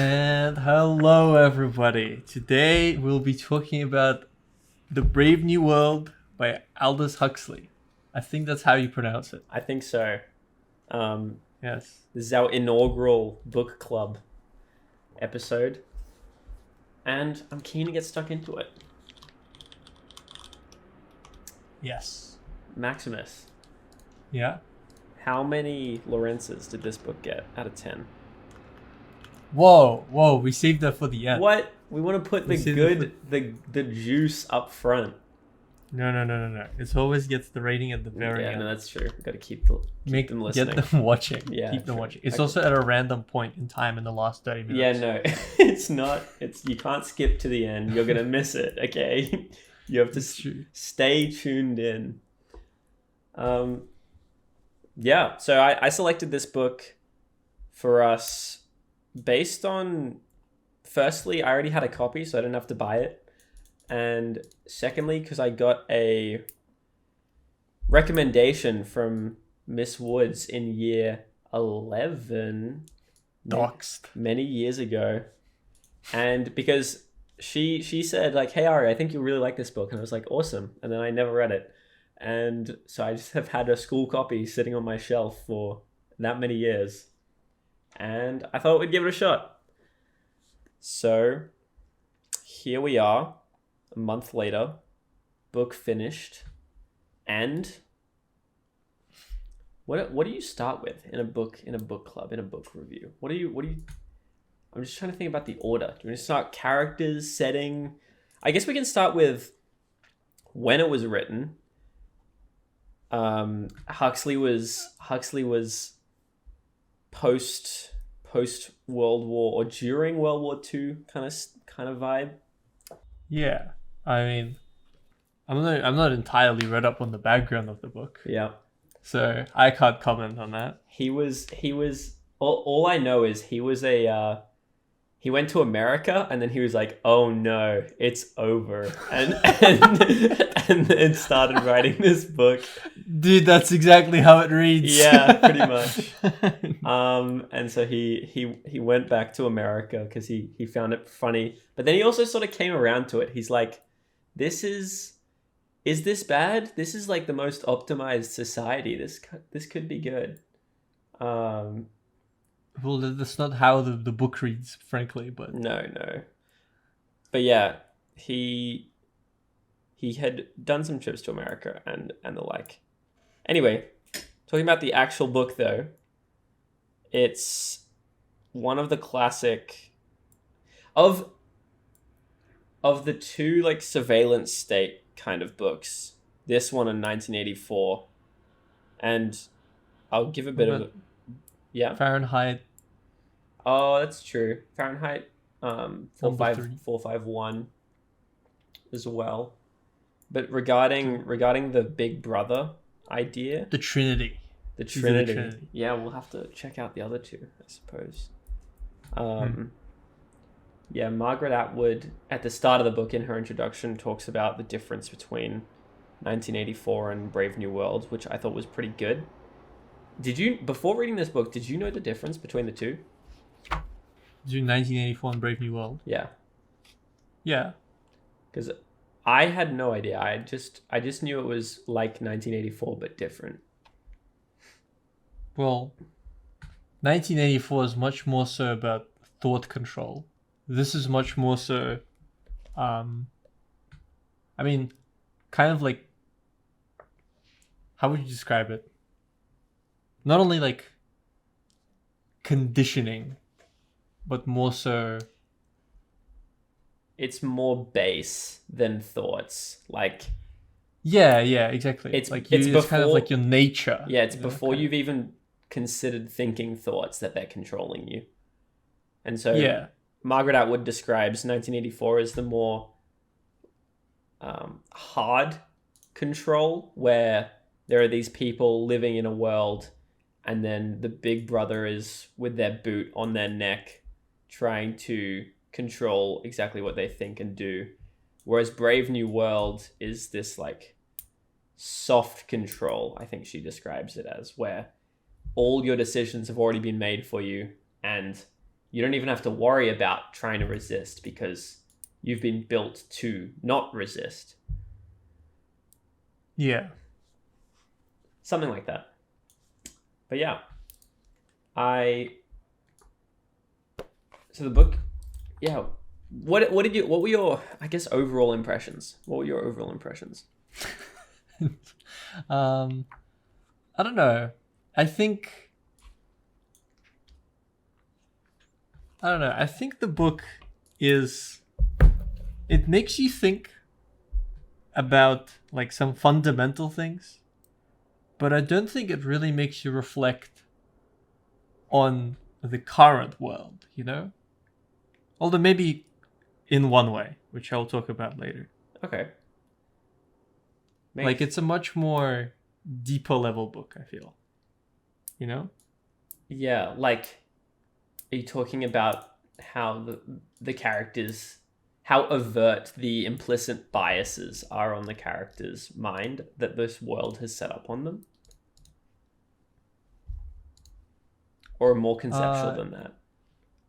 And hello, everybody. Today we'll be talking about The Brave New World by Aldous Huxley. I think that's how you pronounce it. I think so. Yes. This is our inaugural book club episode, and I'm keen to get stuck into it. Yes. Maximus, Yeah. how many Lorenzes did this book get out of 10? Whoa. We saved that for the end. What? We want to put We the saved good, the juice up front. No. It always gets the rating at the very Yeah, end. no, that's true. We've got to keep them listening. Get them watching. Yeah, Keep them true. watching. It's Okay. also at a random point in time in the last 30 minutes. Yeah, no, it's not. You can't skip to the end. You're gonna miss it. Okay, you have to stay tuned in. Yeah. So I selected this book for us based on. Firstly, I already had a copy, so I didn't have to buy it, and secondly, because I got a recommendation from Miss Woods in year 11. Doxed. Many years ago, and because she said like, "Hey Ari, I think you'll really like this book," and I was like, "Awesome!" And then I never read it, and so I just have had a school copy sitting on my shelf for that many years, and I thought we'd give it a shot. So here we are, a month later, book finished, and what do you start with in a book club, in a book review? What do you I'm just trying to think about the order. Do we start characters, setting? I guess we can start with when it was written. Huxley was post World War or during World War II kind of vibe. Yeah. I mean, I'm not entirely read up on the background of the book. Yeah. So I can't comment on that. He was all I know is he went to America and then he was like, "Oh no, it's over," and then started writing this book. Dude, that's exactly how it reads. Yeah, pretty much. And so he went back to America because he found it funny, but then he also sort of came around to it. He's like, is this bad? This is like the most optimized society. This could be good. Well, that's not how the book reads, frankly, but... No. But yeah, he had done some trips to America and the like. Anyway, talking about the actual book, though, it's one of the classic... Of the two, like, surveillance state kind of books, this one in 1984, and I'll give a bit of... Yeah? Fahrenheit. Oh, that's true. Fahrenheit 451 as well. But regarding the Big Brother idea, The Trinity. The Trinity. Yeah, we'll have to check out the other two, I suppose. Yeah, Margaret Atwood at the start of the book in her introduction talks about the difference between 1984 and Brave New World, which I thought was pretty good. Before reading this book, did you know the difference between the two? Between 1984 and Brave New World? Yeah. Yeah. Because I had no idea. I just knew it was like 1984, but different. Well, 1984 is much more so about thought control. This is much more so, I mean, kind of like, how would you describe it? Not only like conditioning, but more so... It's more base than thoughts. Like... Yeah, exactly. It's kind of like your nature. Yeah, it's before you've even considered thinking thoughts that they're controlling you. And so... Yeah. Margaret Atwood describes 1984 as the more hard control, where there are these people living in a world and then the big brother is with their boot on their neck trying to control exactly what they think and do. Whereas Brave New World is this like soft control, I think she describes it as, where all your decisions have already been made for you and you don't even have to worry about trying to resist because you've been built to not resist. Yeah. Something like that. But yeah. So the book, yeah. What were your, I guess, overall impressions? What were your overall impressions? I don't know. I think the book it makes you think about like some fundamental things, but I don't think it really makes you reflect on the current world, you know? Although maybe in one way, which I'll talk about later. Okay. Like, it's a much more deeper level book, I feel. You know? Yeah, like, are you talking about how the characters, how overt the implicit biases are on the character's mind that this world has set up on them? Or more conceptual than that?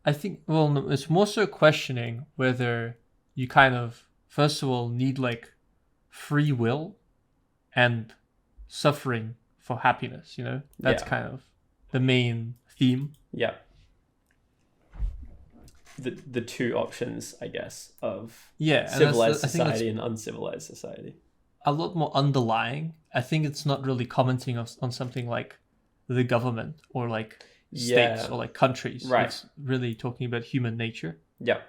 I think, well, no, it's more so questioning whether you kind of, first of all, need like free will and suffering for happiness, you know? That's kind of the main theme. Yeah. The two options, I guess, of civilized society and uncivilized society. A lot more underlying. I think it's not really commenting on something like the government or like states or like countries. Right. It's really talking about human nature. Yeah.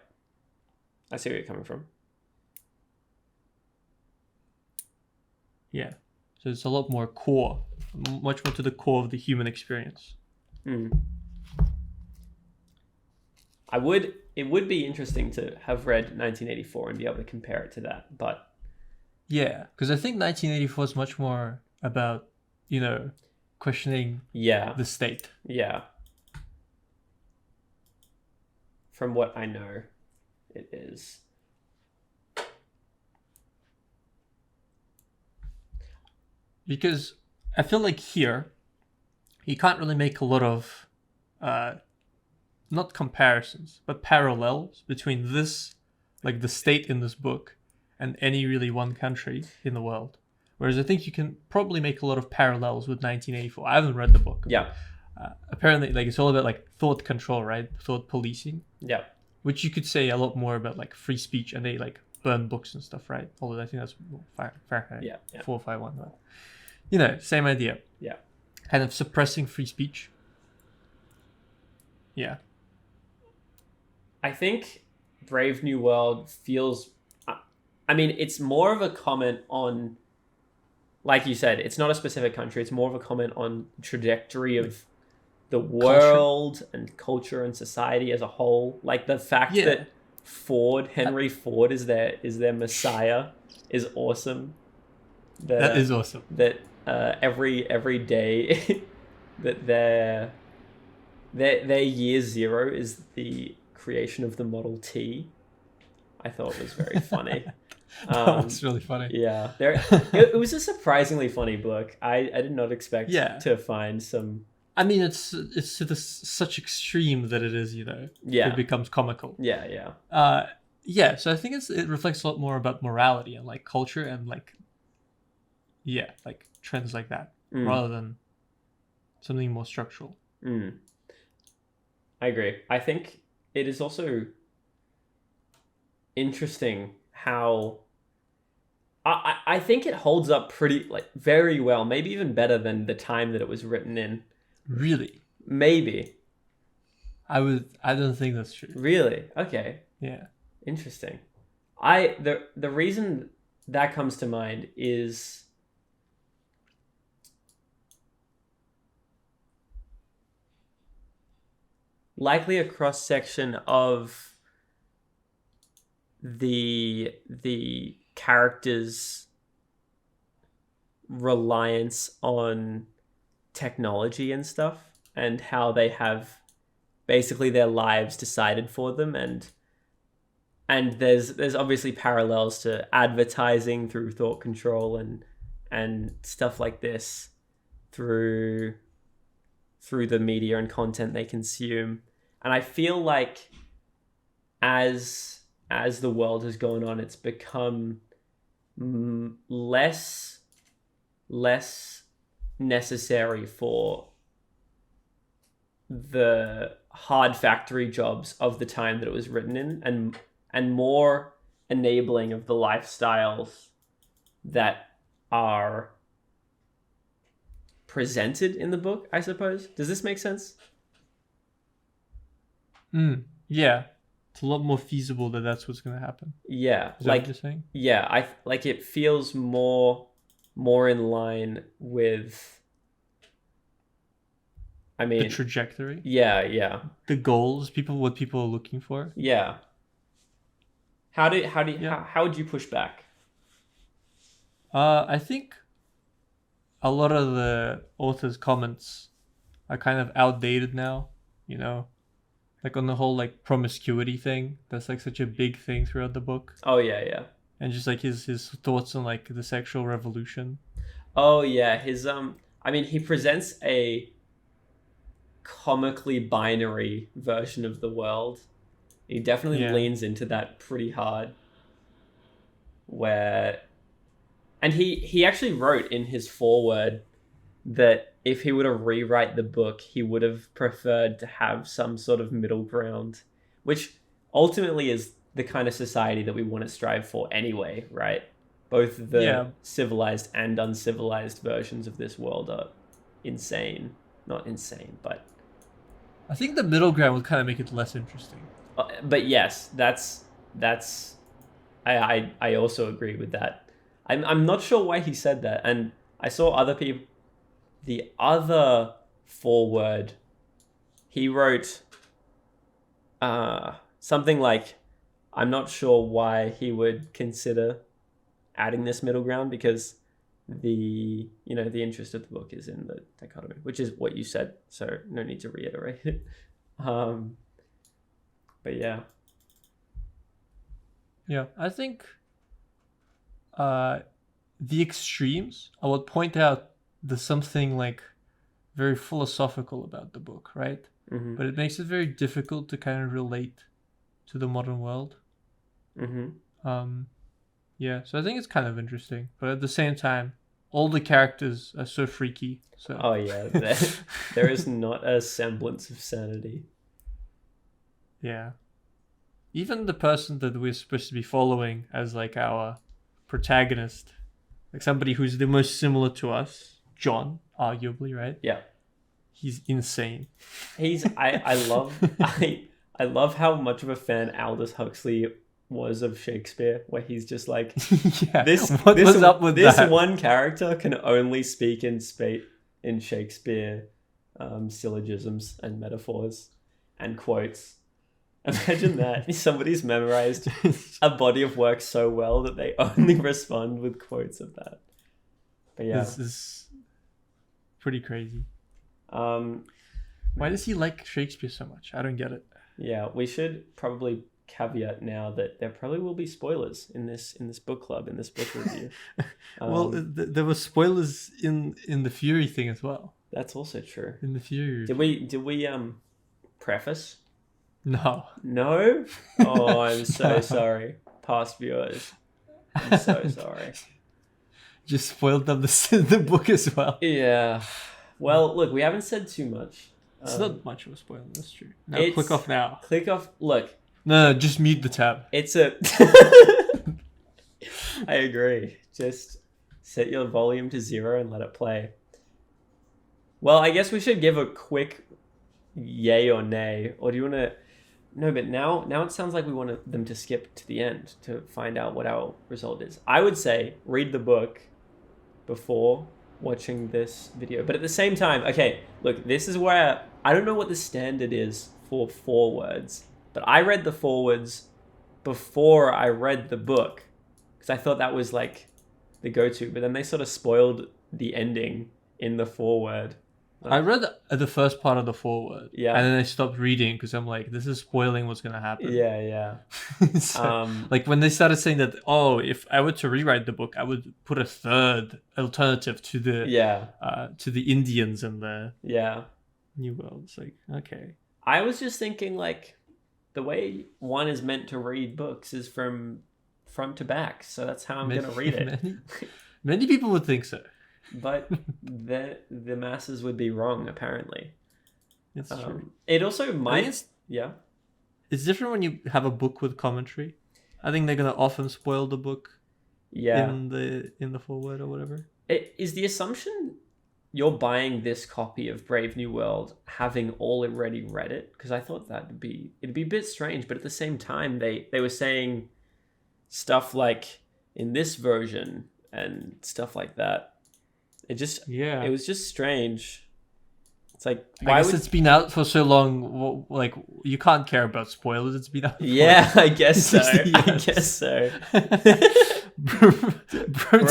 I see where you're coming from. Yeah. So it's a lot more core, much more to the core of the human experience. It would be interesting to have read 1984 and be able to compare it to that, but yeah, because I think 1984 is much more about, you know, questioning the state. Yeah. From what I know, it is. Because I feel like here, you can't really make a lot of, not comparisons, but parallels between this, like the state in this book, and any really one country in the world. Whereas I think you can probably make a lot of parallels with 1984. I haven't read the book. Yeah. Apparently, like, it's all about like thought control, right? Thought policing. Yeah. Which you could say a lot more about like free speech, and they like burn books and stuff, right? Although I think that's Fahrenheit 451. But, you know, same idea. Yeah. Kind of suppressing free speech. Yeah. I think Brave New World feels... I mean, it's more of a comment on... Like you said, it's not a specific country. It's more of a comment on trajectory of the world and culture and society as a whole. Like the fact that Henry Ford is their messiah is awesome. That is awesome. That every day that their year zero is the creation of the Model T. I thought was very funny. That was really funny. Yeah, it was a surprisingly funny book. I did not expect to find some. I mean, it's to such extreme that it is, you know. Yeah. It becomes comical. Yeah. Yeah. So I think it reflects a lot more about morality and like culture and like, like trends like that, rather than something more structural. I agree. I think it is also interesting how I think it holds up very well, maybe even better than the time that it was written in. Really? Maybe. I don't think that's true. Really? Okay. Yeah. Interesting. The reason that comes to mind is likely a cross section of the characters' reliance on technology and stuff, and how they have basically their lives decided for them, and there's obviously parallels to advertising through thought control and stuff like this through the media and content they consume. And I feel like as the world has gone on, it's become less necessary for the hard factory jobs of the time that it was written in, and more enabling of the lifestyles that are presented in the book, I suppose. Does this make sense? Yeah. It's a lot more feasible that that's what's going to happen. Yeah. Is that what you're saying? Yeah, I like it feels more in line with, I mean, The trajectory, yeah. the goals, what people are looking for. Yeah. How would you push back? I think a lot of the author's comments are kind of outdated now, you know, like on the whole like promiscuity thing. That's like such a big thing throughout the book, Oh yeah. and just like his thoughts on like the sexual revolution. Oh yeah, his I mean, he presents a comically binary version of the world. He definitely Yeah. leans into that pretty hard. Where, and he actually wrote in his foreword that if he were to rewrite the book, he would have preferred to have some sort of middle ground, which ultimately is the kind of society that we want to strive for anyway, right? Both the Yeah. civilized and uncivilized versions of this world are insane. Not insane, but I think the middle ground would kind of make it less interesting. but yes, that's I also agree with that. I'm not sure why he said that, and I saw other people. The other foreword, he wrote something like, "I'm not sure why he would consider adding this middle ground, because the interest of the book is in the dichotomy," which is what you said, so no need to reiterate it. But yeah. Yeah, I think the extremes, I would point out there's something like very philosophical about the book, right? Mm-hmm. But it makes it very difficult to kind of relate to the modern world. Mm-hmm. Yeah, so I think it's kind of interesting, but at the same time, all the characters are so freaky. So Oh yeah, there is not a semblance of sanity. yeah, even the person that we're supposed to be following as like our protagonist, like somebody who's the most similar to us, John, arguably, right? Yeah. He's insane. I love how much of a fan Aldous Huxley was of Shakespeare, where he's just like, Yeah. this was up with this that? one character can only speak in Shakespeare syllogisms and metaphors and quotes. Imagine that somebody's memorized a body of work so well that they only respond with quotes of that. But yeah, This is pretty crazy. Why Why does he like Shakespeare so much? I don't get it. Yeah, we should probably caveat now that there probably will be spoilers in this book club, in this book review. Well, there were spoilers in the Fury thing as well. That's also true. In the Fury. Did we preface? No. No? Oh, I'm so sorry. Past viewers. I'm so sorry. Just spoiled them the book as well. Yeah. Well, look, we haven't said too much. It's not much of a spoiler, that's true. Now It's- click off now. Click off. Look, No, just mute the tab. it's a... I agree. Just set your volume to 0 and let it play. Well, I guess we should give a quick yay or nay. Or do you want to... No, but now it sounds like we want them to skip to the end to find out what our result is. I would say read the book before watching this video. But at the same time, okay, look, this is where I don't know what the standard is for forewords, but I read the forewords before I read the book because I thought that was like the go-to, but then they sort of spoiled the ending in the foreword. I read the first part of the foreword. Yeah. And then I stopped reading because I'm like, this is spoiling what's going to happen. Yeah. So, like when they started saying that, oh, if I were to rewrite the book, I would put a third alternative to the Indians and the Yeah. New World. It's like, okay. I was just thinking, like, the way one is meant to read books is from front to back, so that's how I'm Many, gonna read it. many people would think so. But the masses would be wrong, apparently. It's true. It also I think might, yeah. it's different when you have a book with commentary. I think they're gonna often spoil the book Yeah. in the foreword or whatever. Is the assumption you're buying this copy of Brave New World having already read it? Because I thought it'd be a bit strange, but at the same time they were saying stuff like in this version and stuff like that. It was just strange. It's like, I guess it's been out for so long. Like, you can't care about spoilers. It's been out. For yeah, I guess so. 60 I years. guess so. Bro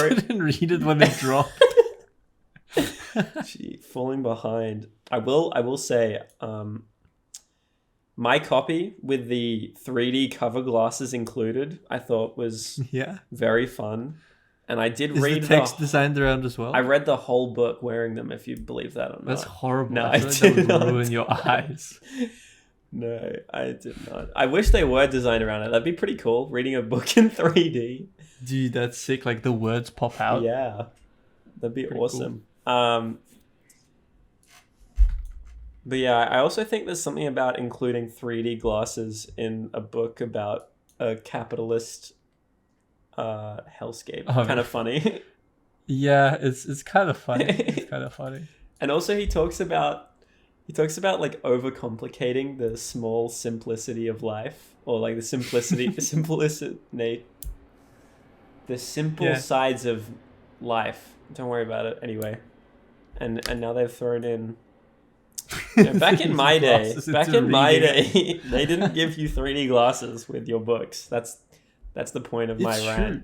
didn't read it when it dropped. Gee, falling behind. I will say, my copy with the 3D cover glasses included, I thought was Yeah. very fun. And I did Is read the text designed around as well? I read the whole book wearing them, if you believe that or not. That's horrible. No, I I feel like did that would not. ruin your eyes. No, I did not. I wish they were designed around it. That'd be pretty cool, reading a book in 3D. Dude, that's sick. Like, the words pop out. Yeah, that'd be Pretty awesome. But yeah, I also think there's something about including 3D glasses in a book about a capitalist hellscape. Oh, Kind of funny. Yeah, it's kind of funny. It's kind of funny. And also he talks about like overcomplicating the small simplicity of life, or like the simple Yeah. sides of life. Don't worry about it anyway. And now they've thrown in, you know, back in my day, Glasses into reading. they didn't give you 3D glasses with your books. That's the point of my It's rant. true.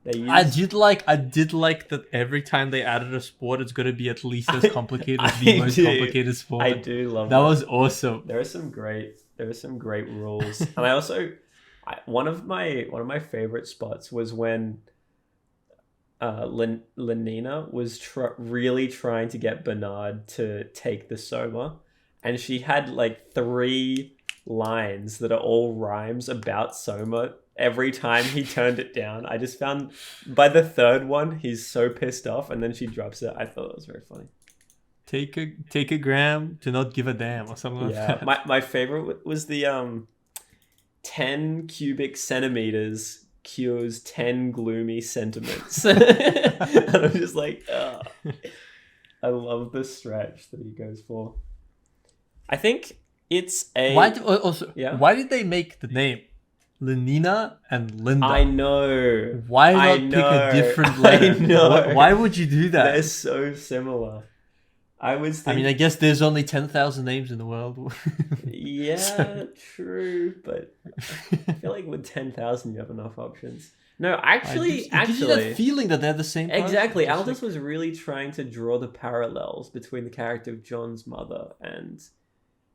They used, I did like that every time they added a sport, it's gonna be at least as complicated as I the most do. complicated sport. I do love That was awesome. There are some great rules. And I also, one of my favorite spots was when Lenina was really trying to get Bernard to take the Soma, and she had like 3 lines that are all rhymes about Soma every time he turned it down. I just found by the 3rd one he's so pissed off, and then she drops it. I thought it was very funny. Take a gram to not give a damn or something like Yeah, that. my favorite was the 10 cubic centimeters cures 10 gloomy sentiments. And I'm just like, ugh. I love the stretch that he goes for. I think it's a Why did they make the name Lenina and Linda? I know. Why I not pick know. a different letter? I know. Why would you do that? They're so similar. I was I thinking, mean, I guess there's only 10,000 names in the world. yeah, So- true, but I feel like with 10,000 you have enough options. No, actually, it gives you that feeling that they're the same person. exactly. Just Aldous like- was really trying to draw the parallels between the character of John's mother and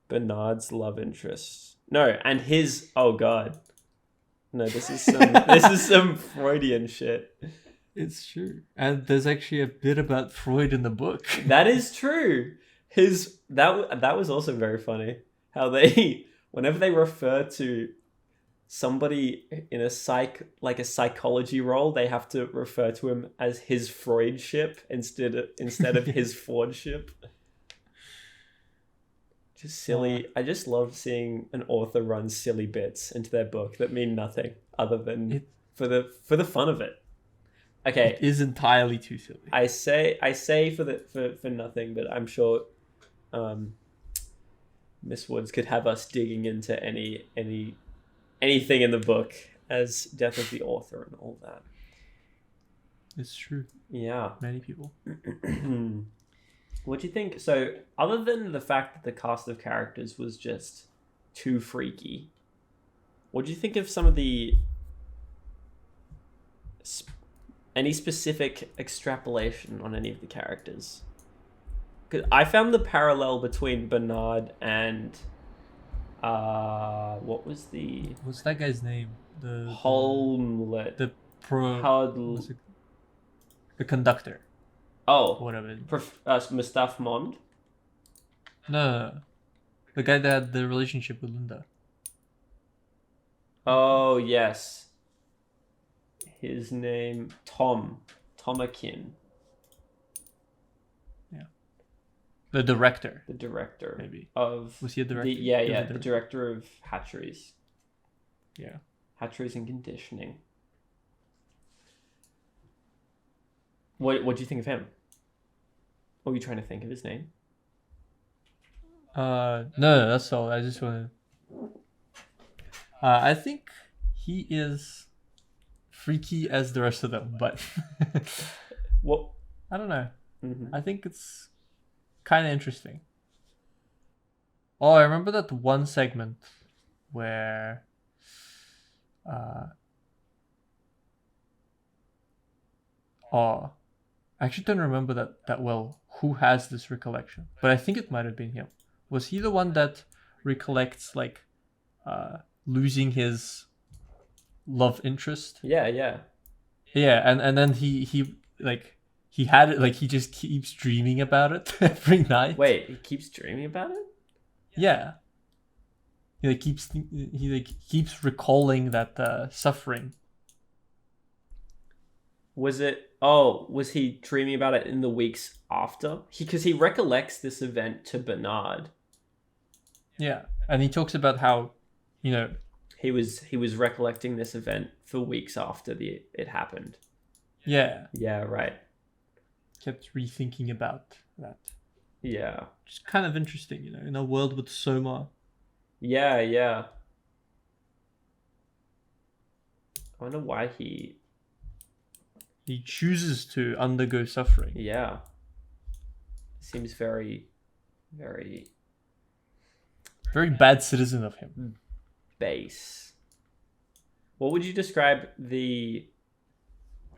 Bernard's love interest. No, and his. Oh God, no! This is some Freudian shit. It's true. And there's actually a bit about Freud in the book. That is true. That was also very funny. How whenever they refer to somebody in a psychology role, they have to refer to him as his Freudship instead of his Fordship. Just silly. I just love seeing an author run silly bits into their book that mean nothing other than for the fun of it. Okay, It is entirely too silly. I say for nothing, but I'm sure Miss Woods could have us digging into anything in the book as death of the author and all that. It's true. Yeah. Many people. What do you think? So, other than the fact that the cast of characters was just too freaky, what do you think of some of the any specific extrapolation on any of the characters? Because I found the parallel between Bernard and what's that guy's name? The Holmlet. the conductor. Oh, Whatever. Mustaf Mond. No. The guy that had the relationship with Linda. Oh yes, his name Tomakin, The director. the director Maybe. of Was he a director? the director of Hatcheries. Yeah. Hatcheries and Conditioning. What do you think of him? What were you trying to think of his name? No, that's all. I just want to. I think he is freaky as the rest of them, but What? I don't know. Mm-hmm. I think it's kind of interesting. Oh, I remember that one segment where I actually don't remember that well who has this recollection, but I think it might have been him. Was he the one that recollects like losing his love interest? Yeah. Yeah, and then he like he had it, like he just keeps dreaming about it every night. Wait, he keeps dreaming about it? Yeah. He keeps recalling that suffering. Was he dreaming about it in the weeks after? Because he recollects this event to Bernard. Yeah, and he talks about how, he was recollecting this event for weeks after it happened. Yeah. Yeah, right. Kept rethinking about that. Yeah. Just kind of interesting, in a world with Soma. Yeah. I wonder why he chooses to undergo suffering. Yeah. Seems very, very very bad citizen of him. Base. What would you describe the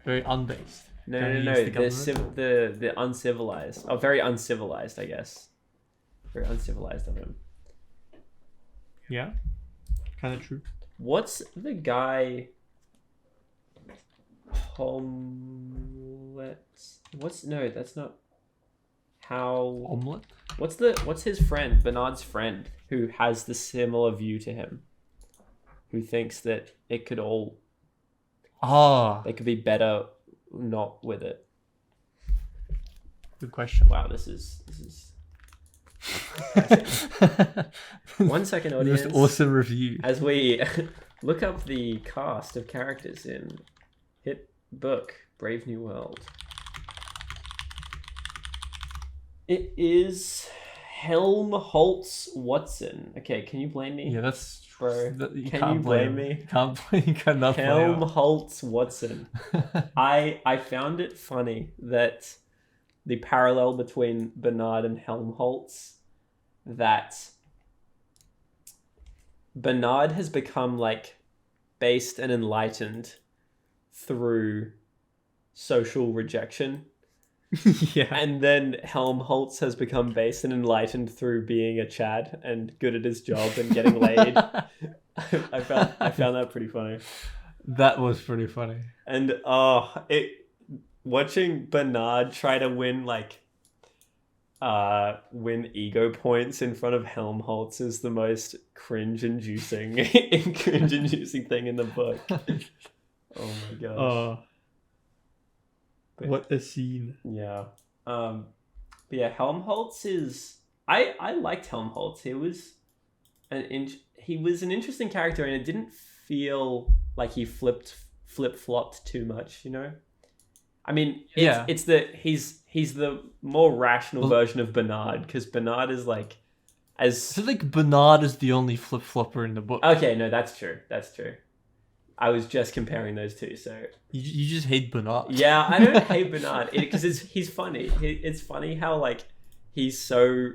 very unbased? No. The uncivilized. Oh, very uncivilized, I guess. Very uncivilized of him. Yeah. Kind of true. What's the guy? Omelette. No, that's not. How Omelette? What's his friend, Bernard's friend, who has the similar view to him, who thinks that it could all. They could be better not with it. Good question. Wow, this is 1 second, audience. Most awesome review. As we look up the cast of characters in hit book Brave New World. It is Helmholtz Watson. Okay, can you blame me? Yeah, that's bro. Can you blame me? You cannot blame Helmholtz Watson. I found it funny that the parallel between Bernard and Helmholtz, that Bernard has become like based and enlightened through social rejection. Yeah. And then Helmholtz has become based and enlightened through being a Chad and good at his job and getting laid. I found that pretty funny. That was pretty funny. And watching Bernard try to win ego points in front of Helmholtz is the most cringe-inducing thing in the book. Oh my gosh. What a scene. Yeah. But yeah, Helmholtz is... I liked Helmholtz. He was an interesting character, and it didn't feel like he flip-flopped too much, I mean, he's the more rational version of Bernard, because Bernard is like... I feel like Bernard is the only flip-flopper in the book. Okay, no, that's true. I was just comparing those two, so... You just hate Bernard. Yeah, I don't hate Bernard, because he's funny. It's funny how, he's so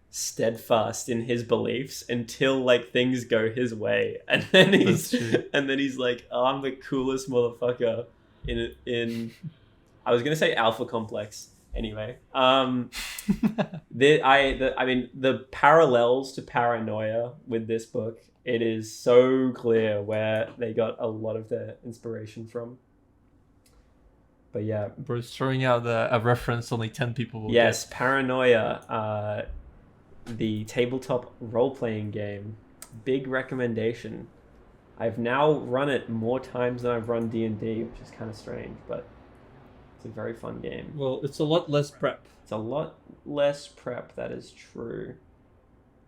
steadfast in his beliefs until, things go his way. And then he's like, oh, I'm the coolest motherfucker in... I was going to say alpha complex. Anyway. The parallels to paranoia with this book, it is so clear where they got a lot of their inspiration from. But yeah. Bro's throwing out a reference only 10 people will get. Paranoia. the tabletop role-playing game. Big recommendation. I've now run it more times than I've run D&D, which is kind of strange, but it's a very fun game. Well, it's a lot less prep. It's a lot less prep, that is true.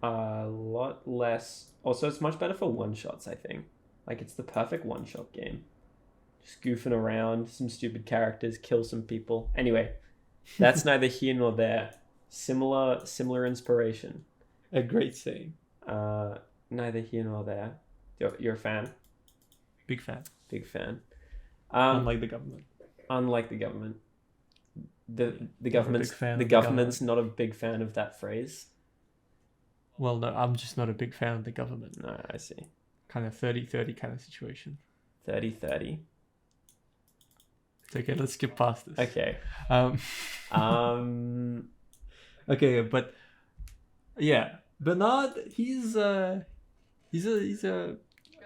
A lot less... Also, it's much better for one-shots, I think. Like, it's the perfect one-shot game. Just goofing around, some stupid characters, kill some people. Anyway, that's neither here nor there. Similar inspiration. A great saying. Neither here nor there. You're a fan? Big fan. Big fan. Unlike the government. Unlike the government. The Not government's not a big fan of that phrase. Well, no, I'm just not a big fan of the government. No, I see. Kind of 30-30 kind of situation. 30-30. It's okay, let's skip past this. Okay. Okay, but yeah, Bernard, he's a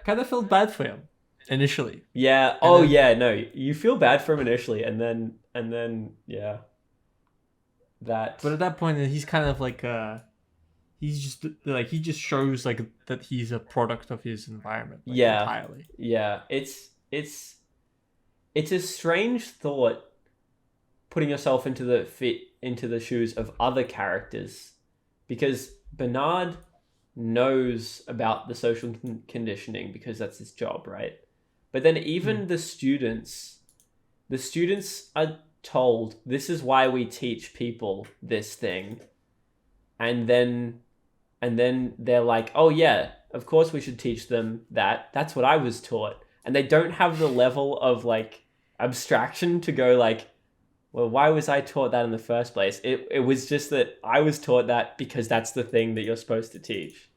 kind of felt bad for him initially. Yeah. And then, yeah. No, you feel bad for him initially, and then yeah. That. But at that point, he's kind of like he's just like he just shows like that he's a product of his environment. Like, yeah. Entirely. Yeah. It's a strange thought, putting yourself into the shoes of other characters, because Bernard knows about the social conditioning because that's his job, right? But then even the students are told, this is why we teach people this thing, and then they're like, oh yeah, of course we should teach them that. That's what I was taught. And they don't have the level of like abstraction to go like, well, why was I taught that in the first place? It was just that I was taught that because that's the thing that you're supposed to teach.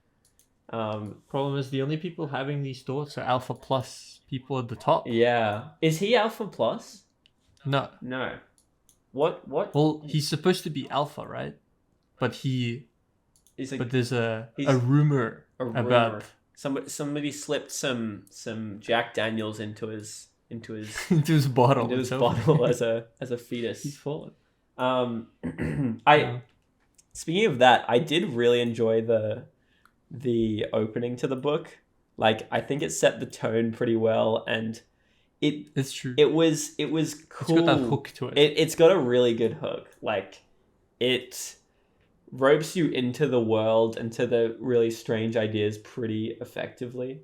Problem is, the only people having these thoughts are Alpha Plus people at the top. Yeah. Is he Alpha Plus? No. What? Well, he's supposed to be Alpha, right? But there's a rumor about somebody slipped some Jack Daniels into his into his bottle. Into his bottle as a fetus. He's fallen. Speaking of that, I did really enjoy the opening to the book. Like, I think it set the tone pretty well, and it's true. It was cool. It's got that hook to it. It's got a really good hook. Like, it ropes you into the world and to the really strange ideas pretty effectively.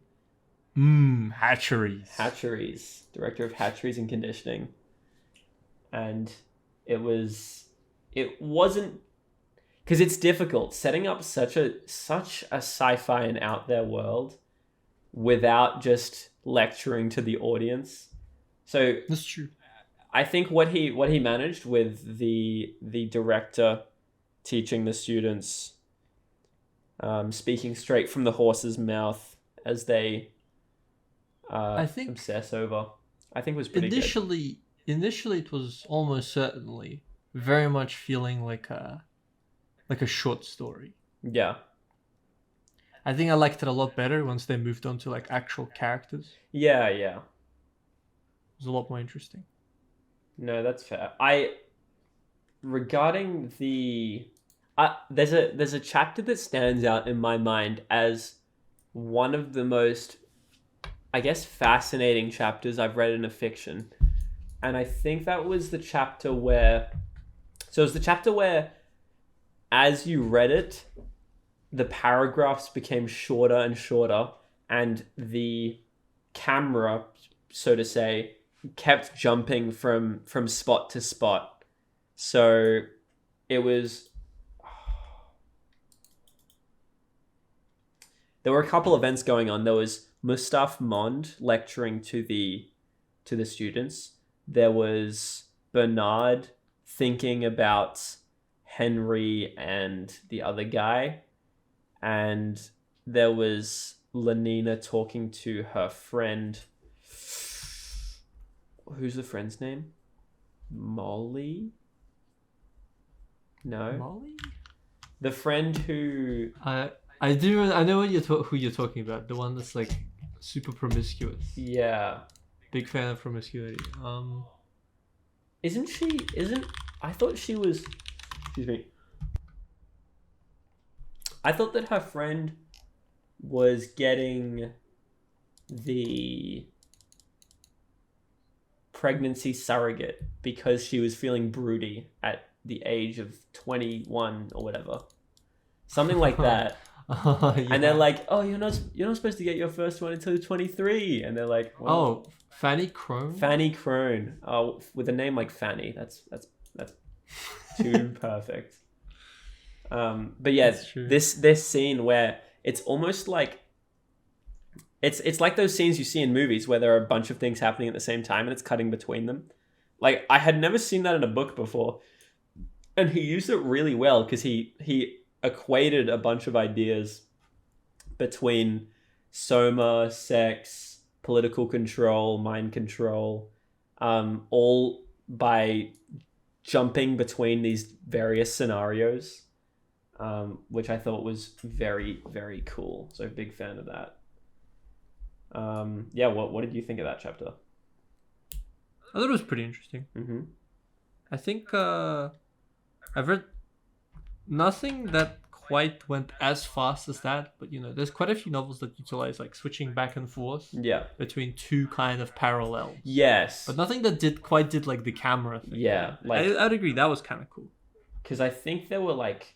Hatcheries. Director of Hatcheries and Conditioning. And it wasn't, because it's difficult setting up such a sci-fi and out there world without just lecturing to the audience. So that's true. I think what he managed with the director teaching the students, speaking straight from the horse's mouth as they obsess over, I think was pretty good. Initially it was almost certainly very much feeling like a short story. Yeah. I think I liked it a lot better once they moved on to like actual characters. Yeah. It was a lot more interesting. No, that's fair. Regarding there's a chapter that stands out in my mind as one of the most, I guess, fascinating chapters I've read in a fiction. And I think that was the chapter where... So it was the chapter where, as you read it, the paragraphs became shorter and shorter, and the camera, so to say, kept jumping from spot to spot. So it was... There were a couple events going on. There was Mustaf Mond lecturing to the students. There was Bernard thinking about Henry and the other guy. And there was Lenina talking to her friend. Who's the friend's name? Molly? No. Molly? The friend who... I know who you're talking about. The one that's like super promiscuous. Yeah. Big fan of promiscuity. I thought she was... Excuse me. I thought that her friend was getting the pregnancy surrogate because she was feeling broody at the age of 21 or whatever. Something like that. Yeah. And they're like, "Oh, you're not supposed to get your first one until you're 23." And they're like, well, Oh, Fanny Crone? Fanny Crone. Oh, with a name like Fanny, that's too perfect. But yeah, That's true. this scene where it's almost like it's like those scenes you see in movies where there are a bunch of things happening at the same time and it's cutting between them. Like, I had never seen that in a book before, and he used it really well because he equated a bunch of ideas between soma, sex, political control, mind control, all by jumping between these various scenarios, which I thought was very, very cool. So big fan of that. Yeah, what did you think of that chapter? I thought it was pretty interesting. Mm-hmm. I think I've read nothing that quite went as fast as that, but there's quite a few novels that utilize like switching back and forth Yeah. between two kind of parallels. Yes. But nothing that did like the camera thing. Yeah, like, I'd agree that was kind of cool. because I think there were like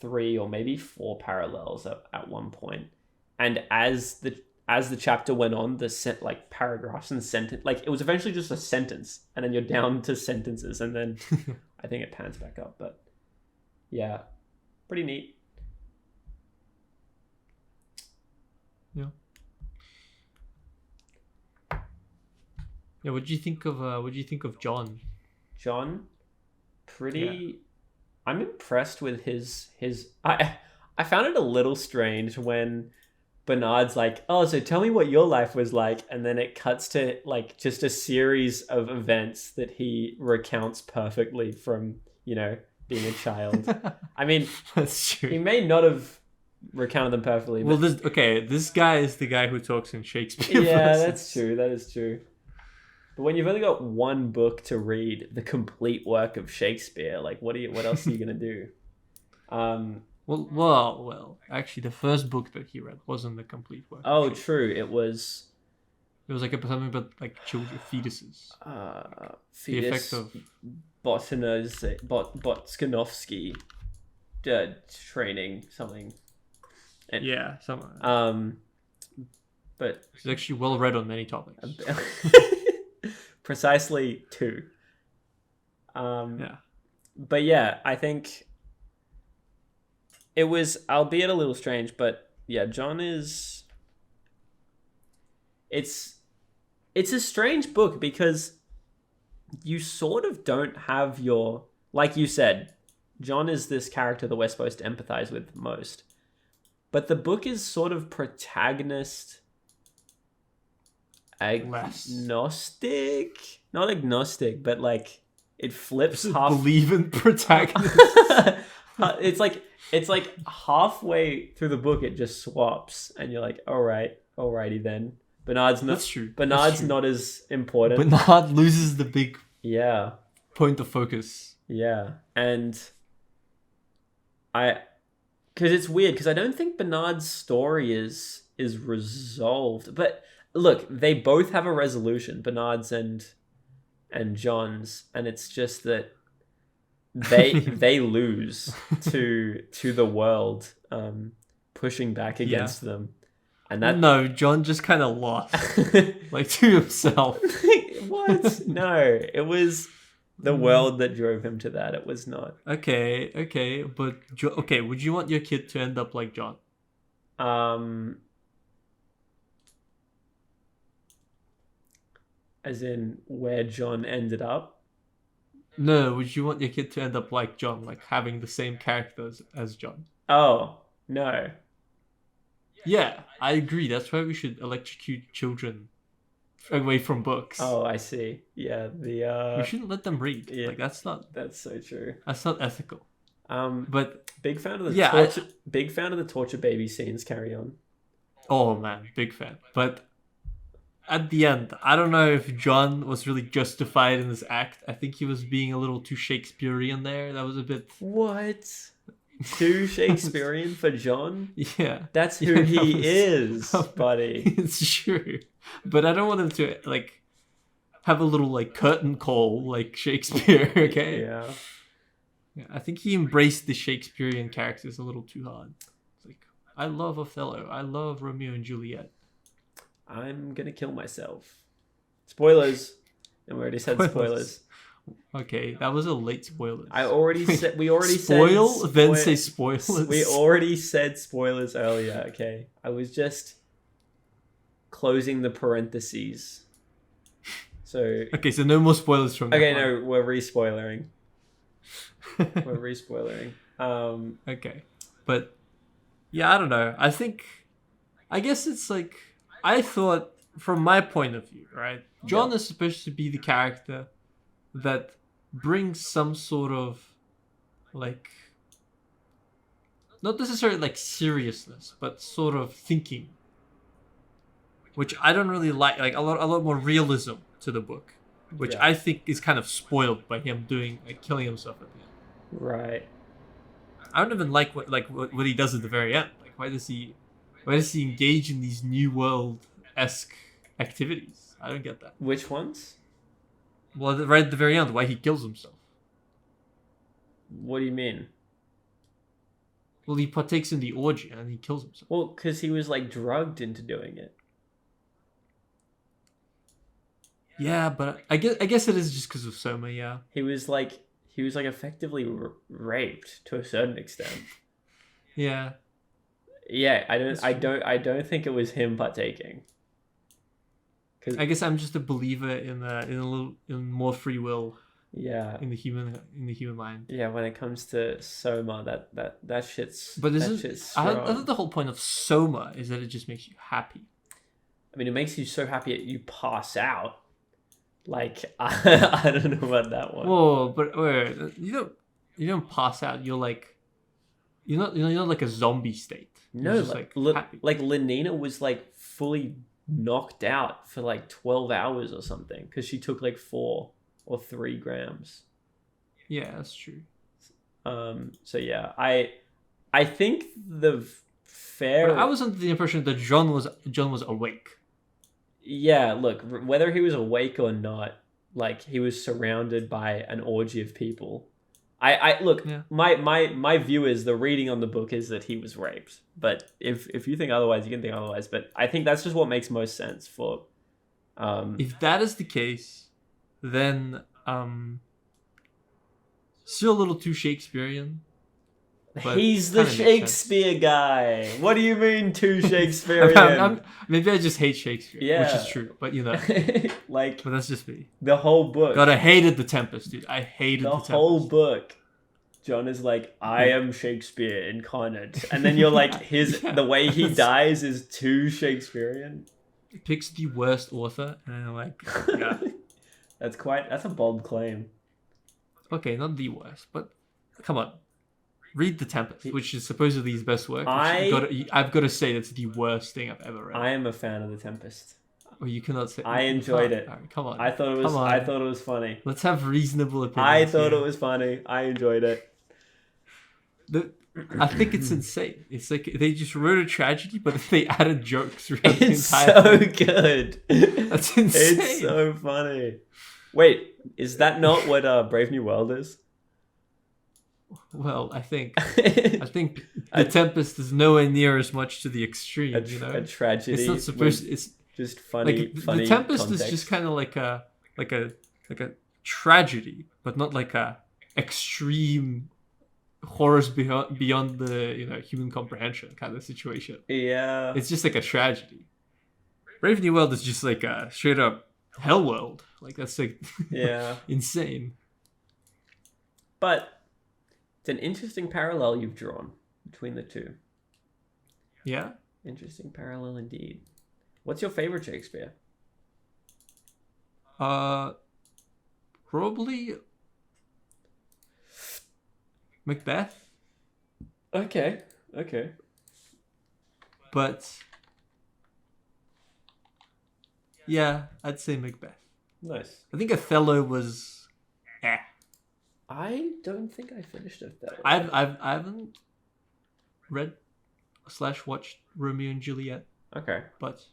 3 or maybe 4 parallels at one point, and as the chapter went on, like paragraphs and sentence, like it was eventually just a sentence, and then you're down to sentences, and then I think it pans back up. But yeah, pretty neat. Yeah. Yeah. What do you think of John? John, pretty. I'm impressed with his. I found it a little strange when Bernard's like, "Oh, so tell me what your life was like," and then it cuts to like just a series of events that he recounts perfectly from being a child. I mean, That's true. he may not have recounted them perfectly. Well, But this guy is the guy who talks in Shakespeare. yeah, verses. that's true. That is true. But when you've only got one book to read, the complete work of Shakespeare, like what else are you gonna do? Well. Actually, the first book that he read wasn't the complete work. Oh, true. It was It was like something about like children, fetuses. The fetus effect of Botskanovsky training something. And, yeah, some. but He's actually well read on many topics. precisely 2. Yeah. But yeah, I think it was, albeit a little strange, but yeah, John is. It's a strange book because you sort of don't have your, like you said, John is this character that we're supposed to empathize with most, but the book is sort of protagonist agnostic, not agnostic, but like it flips half. Believe in protagonists. It's like halfway through the book it just swaps, and you're like, alrighty then. Bernard's not. That's true. Bernard's not as important. Bernard loses the big Yeah, point of focus. yeah, and because it's weird because I don't think Bernard's story is resolved. But look, they both have a resolution, Bernard's and John's, and it's just that they lose to the world pushing back against them, and that No, John just kind of lost, like to himself. what? No, it was the world that drove him to that. It was not. Okay, but would you want your kid to end up like John? As in where John ended up. No, would you want your kid to end up like John, like having the same characters as John? Oh, no. Yeah, I agree. That's why we should electrocute children away from books. Oh, I see. Yeah, We shouldn't let them read. yeah. Like that's so true. not ethical. But big fan of the yeah, big fan of the torture baby scenes. Carry on. oh man, big fan. But at the end, I don't know if John was really justified in his act. I think he was being a little too Shakespearean there. That was a bit. What? Too Shakespearean for John? Yeah. That's who Yeah, he is, buddy. It's true. But I don't want him to, like, have a little, like, curtain call like Shakespeare, okay? Yeah. Yeah, I think he embraced the Shakespearean characters a little too hard. It's like, I love Othello. I love Romeo and Juliet. I'm gonna kill myself. Spoilers. And we already said spoilers. Okay, that was a late spoiler. We already Spoil, said then say spoilers. We already said spoilers earlier, okay? I was just closing the parentheses. So Okay, so no more spoilers from okay, now on. no, we're re-spoilering. We're re-spoilering. Okay. But yeah, I don't know. I guess it's like, I thought from my point of view, right? John is supposed to be the character that brings some sort of, like, not necessarily like seriousness, but sort of thinking, which I don't really like a lot more realism to the book, which I think is kind of spoiled by him killing himself at the end. Right. I don't even like what he does at the very end. Like, why does he engage in these New World-esque activities? I don't get that. Which ones? Well, right at the very end, why he kills himself. What do you mean? Well, he partakes in the orgy and he kills himself. Well, because he was like drugged into doing it. Yeah, but I guess it is just because of Soma. Yeah. He was like effectively raped to a certain extent. Yeah. Yeah, I don't think it was him partaking. I guess I'm just a believer in more free will. Yeah. In the human mind. Yeah, when it comes to Soma, that shit's. But strong. I think the whole point of Soma is that it just makes you happy. I mean, it makes you so happy that you pass out. Like, I don't know about that one. Whoa, but wait, you don't pass out. You're not like a zombie state. No, just, like happy. Like Lenina was like fully knocked out for like 12 hours or something because she took like 4 or 3 grams. Yeah, that's true. So yeah, I think the fair. But I was under the impression that John was awake. Yeah, look, whether he was awake or not, like, he was surrounded by an orgy of people. I look, yeah. My view is the reading on the book is that he was raped. But if you think otherwise, you can think otherwise. But I think that's just what makes most sense for. If that is the case, then still a little too Shakespearean. He's the Shakespeare guy. What do you mean too Shakespearean? Maybe I just hate Shakespeare, yeah. which is true. But like, but that's just me. The whole book. God, I hated The Tempest, dude. I hated The Tempest. The whole book. John is like, I am Shakespeare incarnate, and then you're like, the way he dies is too Shakespearean. He picks the worst author, and I'm like, yeah. That's a bold claim. Okay, not the worst, but come on. Read The Tempest, which is supposedly his best work. I've got to say that's the worst thing I've ever read. I am a fan of The Tempest. Well, you cannot say. I enjoyed it. Right, come on. I thought it was funny. Let's have reasonable opinions. I thought it was funny. I enjoyed it. I think it's insane. It's like they just wrote a tragedy, but they added jokes throughout the entire so thing. Good. That's insane. It's so funny. Wait, is that not what Brave New World is? Well, I think The Tempest is nowhere near as much to the extreme. A tragedy. It's not supposed. It's just funny. Like, funny The Tempest context. is just kind of like a tragedy, but not like a extreme horrors beyond the human comprehension kind of situation. Yeah, it's just like a tragedy. Brave New World is just like a straight up hell world. Like, that's like insane. But it's an interesting parallel you've drawn between the two. Yeah, interesting parallel indeed. What's your favorite Shakespeare? Probably Macbeth. Okay. But yeah, I'd say Macbeth. Nice. I think Othello was I don't think I finished Othello. I haven't read / watched Romeo and Juliet, Okay. but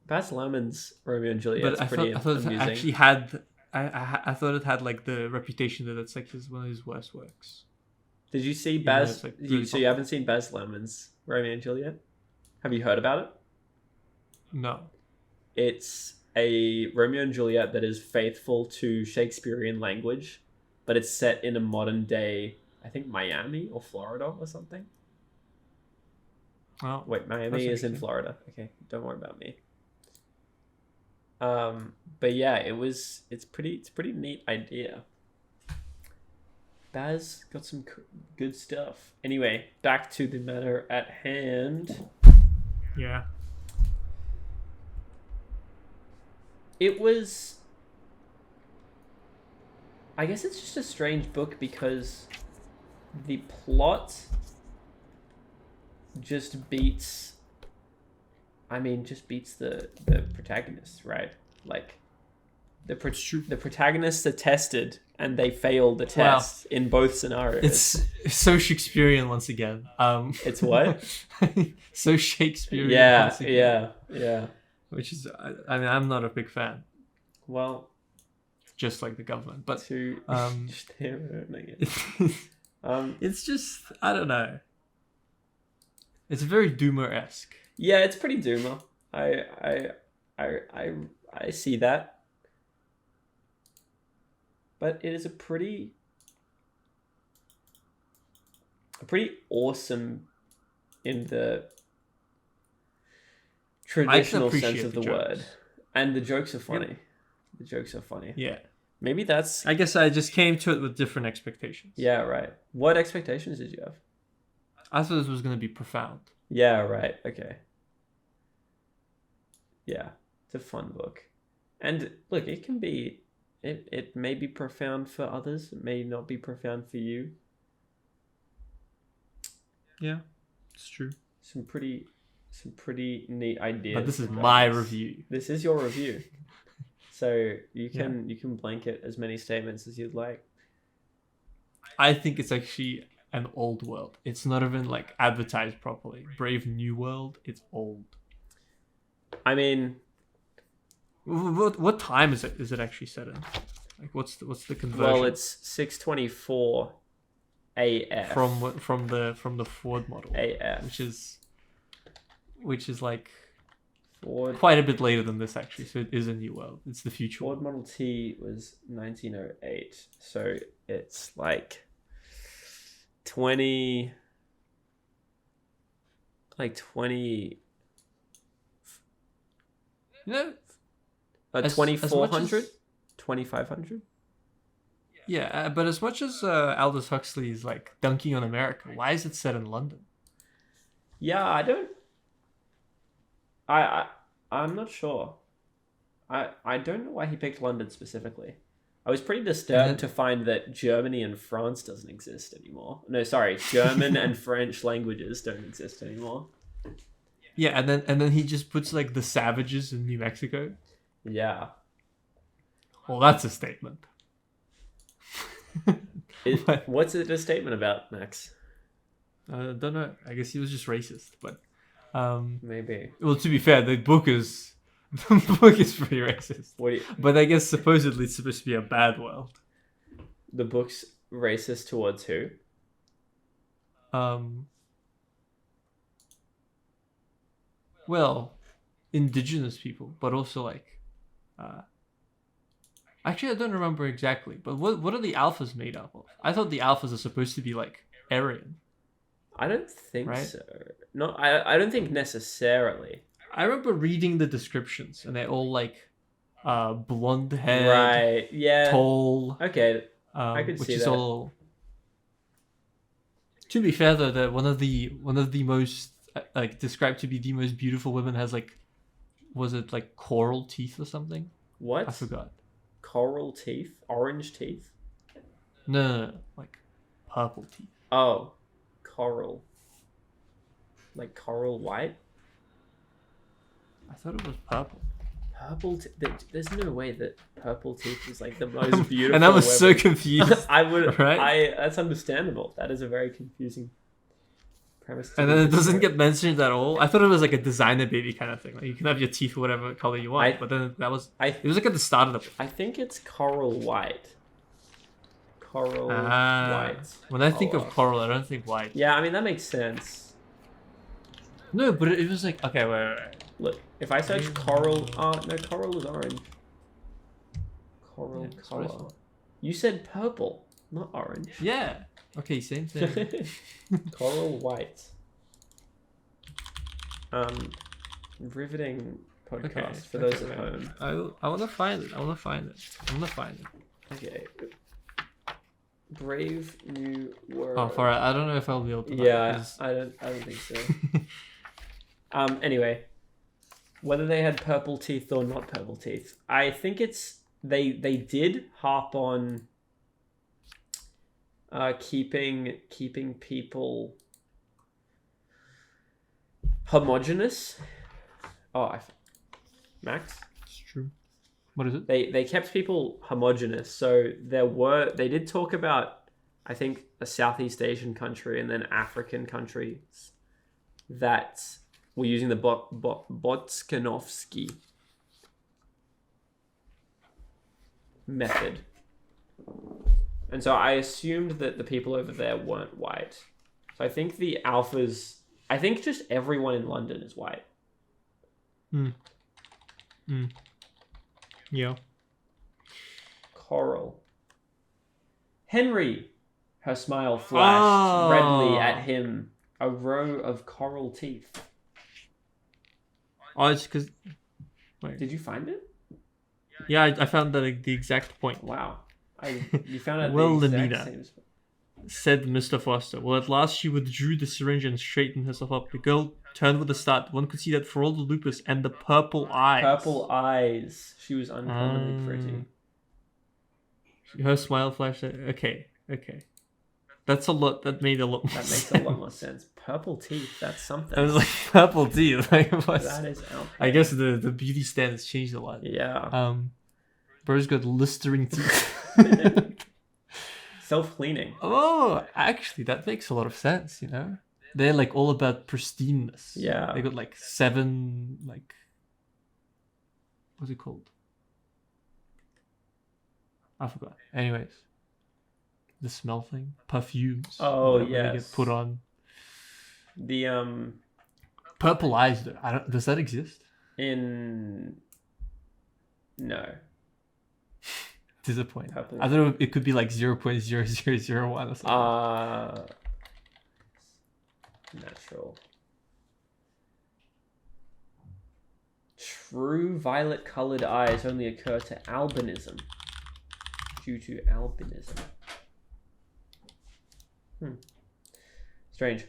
Baz Luhrmann's Romeo and Juliet's I pretty thought it amusing. actually had I thought it had like the reputation that it's like one of his worst works. Did you see though Baz? it's, like, really So you haven't seen Baz Luhrmann's Romeo and Juliet? Have you heard about it? No. It's a Romeo and Juliet that is faithful to Shakespearean language, but it's set in a modern day, I think Miami or Florida or something. Oh, Wait, Miami that's is in interesting. Florida. Okay, don't worry about me. But yeah, it's pretty neat idea. Baz got some good stuff. Anyway, back to the matter at hand. Yeah. It was, I guess it's just a strange book because the plot just beats the protagonists, right? Like the protagonists are tested and they fail the test in both scenarios. It's so Shakespearean once again. It's what? So Shakespearean once again. Yeah. Which is, I mean, I'm not a big fan, Well, just like the government, but to it's just, I don't know. It's very Doomer-esque. yeah, it's pretty doomer. I see that. But it is a pretty awesome in the traditional sense of the word. And the jokes are funny. Yep. The jokes are funny. Yeah. Maybe that's... I guess I just came to it with different expectations. Yeah, right. What expectations did you have? I thought this was going to be profound. Yeah, right. Okay. Yeah. It's a fun book. And look, it can be... It may be profound for others. It may not be profound for you. Yeah, it's true. Some pretty neat ideas. But this is my review. This is your review. So you can blanket as many statements as you'd like. I think it's actually an old world. It's not even like advertised properly. Brave New World, it's old. I mean, what time is it? Is it actually set in? Like, what's the conversion? Well, it's 624 AF from the Ford model AF, which is like Ford, quite a bit later than this actually. So it is a new world. It's the future. Ford Model T was 1908, so it's like 20. No. 2400, 2500. Yeah, but as much as Aldous Huxley is like dunking on America, why is it set in London? Yeah, I'm not sure. I don't know why he picked London specifically. I was pretty disturbed to find that Germany and France doesn't exist anymore. No, sorry, German and French languages don't exist anymore. Yeah, and then he just puts like the savages in New Mexico. Yeah. Well, that's a statement. What's it a statement about, Max? I don't know. I guess he was just racist, but maybe. Well, to be fair, the book is pretty racist. But I guess supposedly it's supposed to be a bad world. The book's racist towards who? Well, indigenous people, but also like actually I don't remember exactly, but what are the alphas made up of? I thought the alphas are supposed to be like Aryan. I don't think so. No, I don't think necessarily. I remember reading the descriptions and they're all like blonde hair, right? Yeah, tall. Okay, I could which see is that. all. To be fair though, that one of the most like described to be the most beautiful women has like, was it like coral teeth or something? What? I forgot. Coral teeth? Orange teeth? No, like purple teeth. Oh, coral. Like coral white? I thought it was purple. Purple there's no way that purple teeth is like the most beautiful. And I was so confused. I would right? that's understandable. That is a very confusing. premise. And then it doesn't get mentioned at all. I thought it was like a designer baby kind of thing. Like you can have your teeth whatever color you want. But then it was like at the start of the book. I think it's coral white. Coral white. When I think of coral, I don't think white. Yeah, I mean that makes sense. No, but it was like okay, wait. Look, if I search coral, no, coral was orange. Coral color. You said purple, not orange. Yeah. Okay, same thing. Coral white. Riveting podcast for those at home. I want to find it. Okay. Brave New World. Oh, for I don't know if I'll be able to. Yeah, I don't think so. Anyway, whether they had purple teeth or not purple teeth, I think it's they did harp on keeping people homogenous. Max? It's true. What is it? They kept people homogenous. So they did talk about, I think, a Southeast Asian country and then African countries that were using the Botskanovsky method. And so I assumed that the people over there weren't white. So I think the alphas, I think just everyone in London is white. Yeah. Coral. Henry. Her smile flashed redly at him. A row of coral teeth. Oh, it's because... Wait. Did you find it? Yeah, I found the exact point. Wow. You found it Well, the exact Lamina, same spot. said Mr. Foster. Well, at last she withdrew the syringe and straightened herself up. The girl turned with a start. One could see that for all the lupus and the purple eyes. Purple eyes. She was uncommonly pretty. Her smile flashed. Okay. That's a lot. That made a lot more sense. That makes a lot more sense. Purple teeth. That's something. I was like, purple teeth. Like, That is out. I guess the beauty standards changed a lot. Yeah. Bro's got blistering teeth. Self-cleaning. Oh, actually, that makes a lot of sense, you know? They're like all about pristineness. Yeah. They got like 7, like... What's it called? I forgot. Anyways. The smell thing. Perfumes. Oh, yes. They get put on. The, Purple eyes, though. Does that exist? No. Disappointing. Purple. I don't know. It could be like 0.0001 or something. Natural. True violet-colored eyes only occur to albinism. Due to albinism. Strange.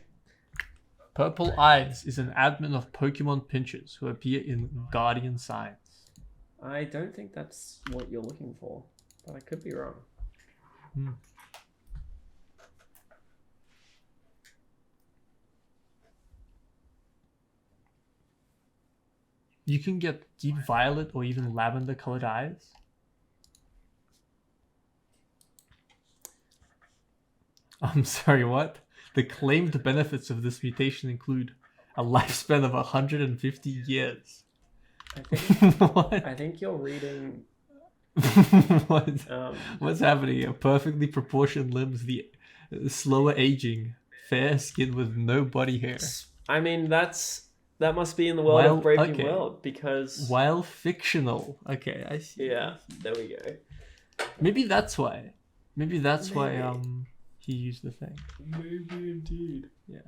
Purple Eyes is an admin of Pokemon pinchers who appear in Guardian Signs. I don't think that's what you're looking for, but I could be wrong. You can get deep violet or even lavender colored eyes. I'm sorry, what? The claimed benefits of this mutation include a lifespan of 150 years. What? I think you're reading. What? What's happening here? Perfectly proportioned limbs, the slower aging, fair skin with no body hair. I mean, that must be in the world of Brave New World, because while fictional. Okay, I see. Yeah, there we go. Maybe that's why. Maybe he used the thing. Maybe indeed. Yeah.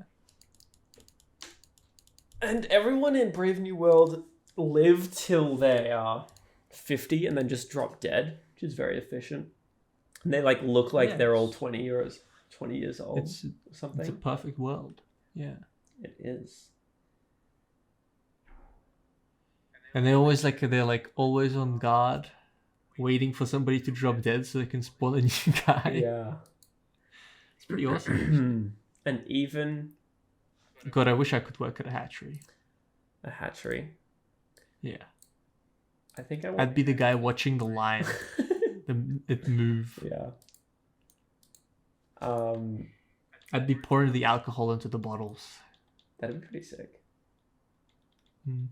And everyone in Brave New World live till they are 50 and then just drop dead, which is very efficient. And they like look like they're all 20 years old. It's or something. It's a perfect world. Yeah. It is. And they're always always on guard, waiting for somebody to drop dead so they can spawn a new guy. Yeah. It's pretty awesome. And even... God, I wish I could work at a hatchery. A hatchery? Yeah. I think I'd be the guy watching the line. it move. Yeah. I'd be pouring the alcohol into the bottles. That'd be pretty sick. Hmm.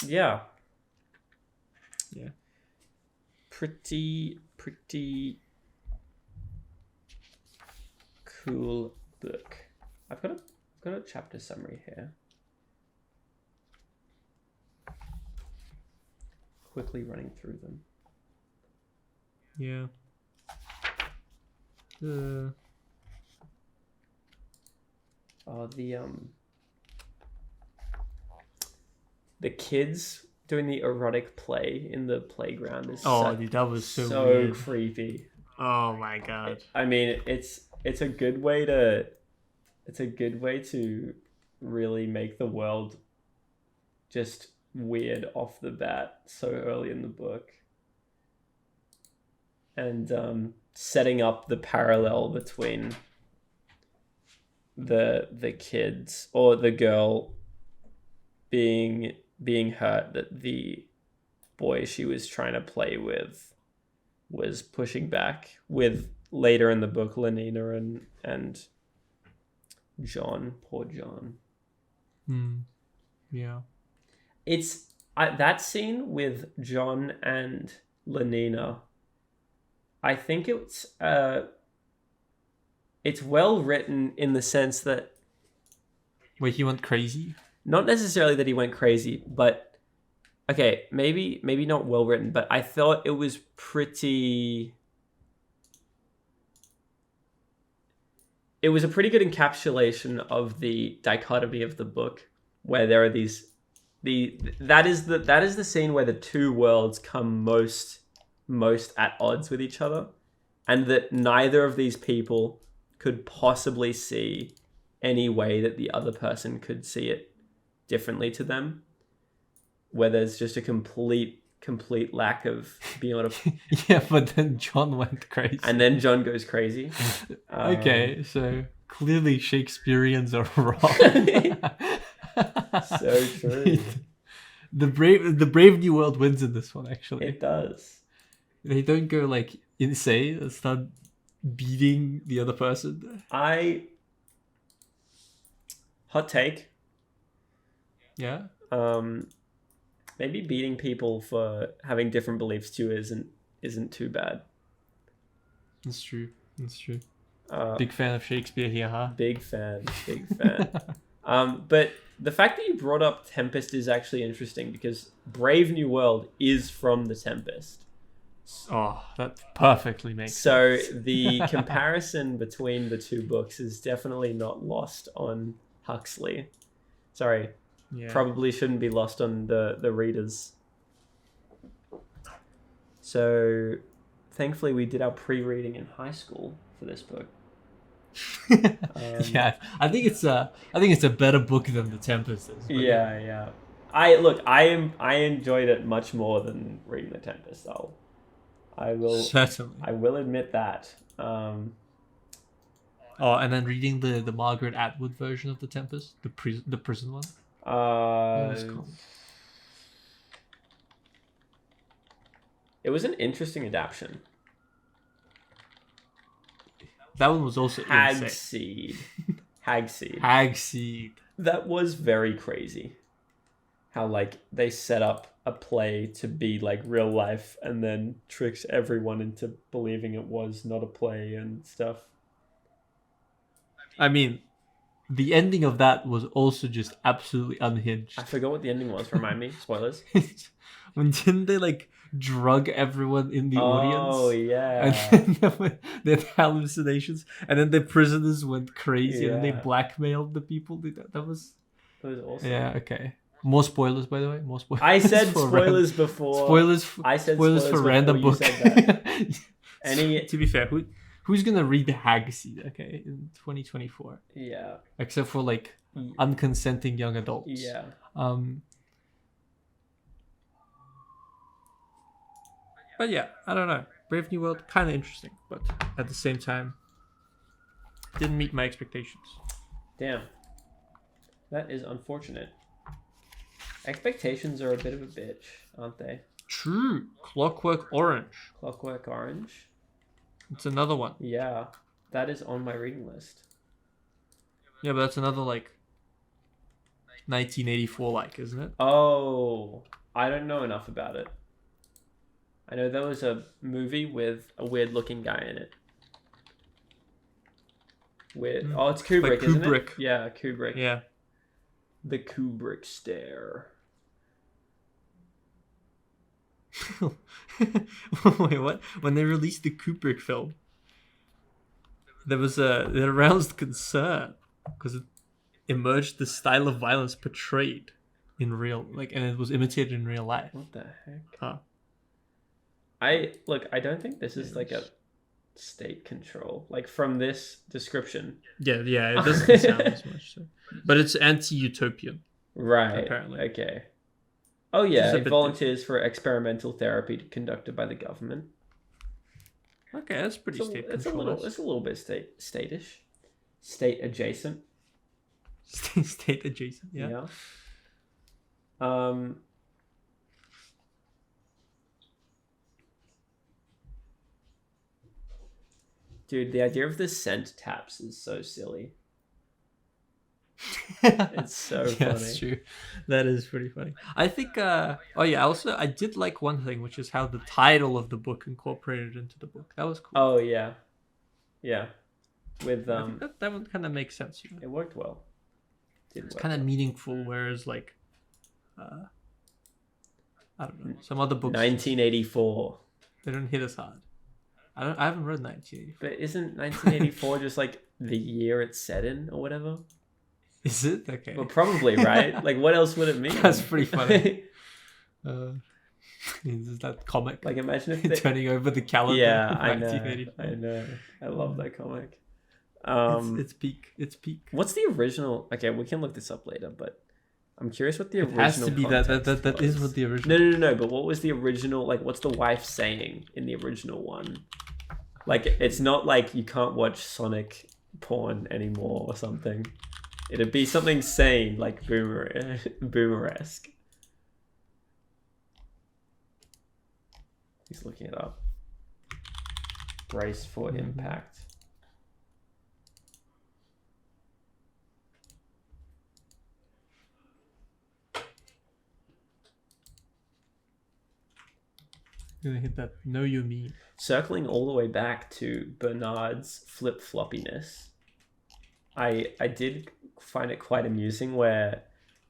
Yeah. Yeah. Pretty cool book. I've got a chapter summary here. Quickly running through them. Yeah. The kids doing the erotic play in the playground is Dude, that was so weird. creepy. Oh my god. I mean, it's a good way to really make the world just weird off the bat so early in the book, and setting up the parallel between the kids or the girl being hurt that the boy she was trying to play with was pushing back with later in the book Lenina and John, poor John. Yeah. It's that scene with John and Lenina. I think it's well written in the sense that Wait, he went crazy? not necessarily that he went crazy, but okay, maybe not well written, but I thought it was pretty. It was a pretty good encapsulation of the dichotomy of the book, where there are that is the scene where the two worlds come most at odds with each other, and that neither of these people could possibly see any way that the other person could see it differently to them, where there's just a complete lack of being able to. Yeah, but then John went crazy. And then John goes crazy. Okay, so clearly Shakespeareans are wrong. So true. The brave new world wins in this one, actually. It does. They don't go like insane and start beating the other person. Hot take. Yeah. Maybe beating people for having different beliefs too isn't too bad. That's true. Big fan of Shakespeare here, huh? Big fan. But the fact that you brought up Tempest is actually interesting because Brave New World is from the Tempest. Oh, that perfectly makes so sense. The comparison between the two books is definitely not lost on Huxley. Sorry. Yeah. Probably shouldn't be lost on the readers. So thankfully we did our pre-reading in high school for this book. Yeah, I think it's a better book than The Tempest is. Yeah. I enjoyed it much more than reading The Tempest. I will admit that. Oh, and then reading the Margaret Atwood version of The Tempest, the prison one. It was an interesting adaptation. That one was also Hagseed. Hagseed. That was very crazy. How like they set up a play to be like real life and then tricks everyone into believing it was not a play and stuff. I mean, the ending of that was also just absolutely unhinged. I forgot what the ending was. Remind me. Spoilers. When didn't they like drug everyone in the audience? Oh yeah. And then they had hallucinations, and then the prisoners went crazy and they blackmailed the people. That was awesome. Yeah. Okay. More spoilers, by the way. More spoilers. I said spoilers before. I said spoilers for random book. To be fair, who's gonna read the Hagseed? Okay, in 2024. Yeah. Except for like unconsenting young adults. Yeah. But yeah, I don't know. Brave New World, kind of interesting, but at the same time, didn't meet my expectations. Damn. That is unfortunate. Expectations are a bit of a bitch, aren't they? true. Clockwork Orange. Clockwork Orange. It's another one. Yeah, that is on my reading list. Yeah, but that's another like 1984 like, isn't it? Oh, I don't know enough about it. I know there was a movie with a weird looking guy in it. Weird. Oh, it's Kubrick, Like isn't it? Kubrick. Yeah, Kubrick. Yeah. The Kubrick stare. Wait, what? When they released the Kubrick film, it aroused concern because it emerged the style of violence portrayed in real, like, and it was imitated in real life. What the heck? Huh. I don't think this is like a state control. Like from this description. Yeah, it doesn't sound as much. So. But it's anti-utopian. Right. Apparently. Okay. Oh yeah, Just a bit volunteers for experimental therapy conducted by the government. Okay, that's pretty state It's a control. little bit state-ish. State adjacent. State adjacent, yeah. Dude, the idea of the scent taps is so silly. It's so funny. That's true. That is pretty funny. I think I did like one thing, which is how the title of the book incorporated into the book. That was cool. Oh yeah. Yeah. With I think that one kind of makes sense. You know? It worked well. It's kind of meaningful, whereas like I don't know, some other books 1984. They don't hit as hard. I haven't read 1984. But isn't 1984 just like the year it's set in or whatever? Is it? Okay. Well, probably, right? Like, what else would it mean? That's pretty funny. Is that comic? Like, imagine if they... turning over the calendar. Yeah, I know. I love that comic. It's peak. It's peak. What's the original? Okay, we can look this up later, but I'm curious what the original. It has to be that is what the original. No. But what was the original? Like, what's the wife saying in the original one? Like, it's not like you can't watch Sonic porn anymore or something. It'd be something sane, like boomer-esque. He's looking it up. Brace for impact. Gonna hit that know you mean. Circling all the way back to Bernard's flip-floppiness, I did find it quite amusing where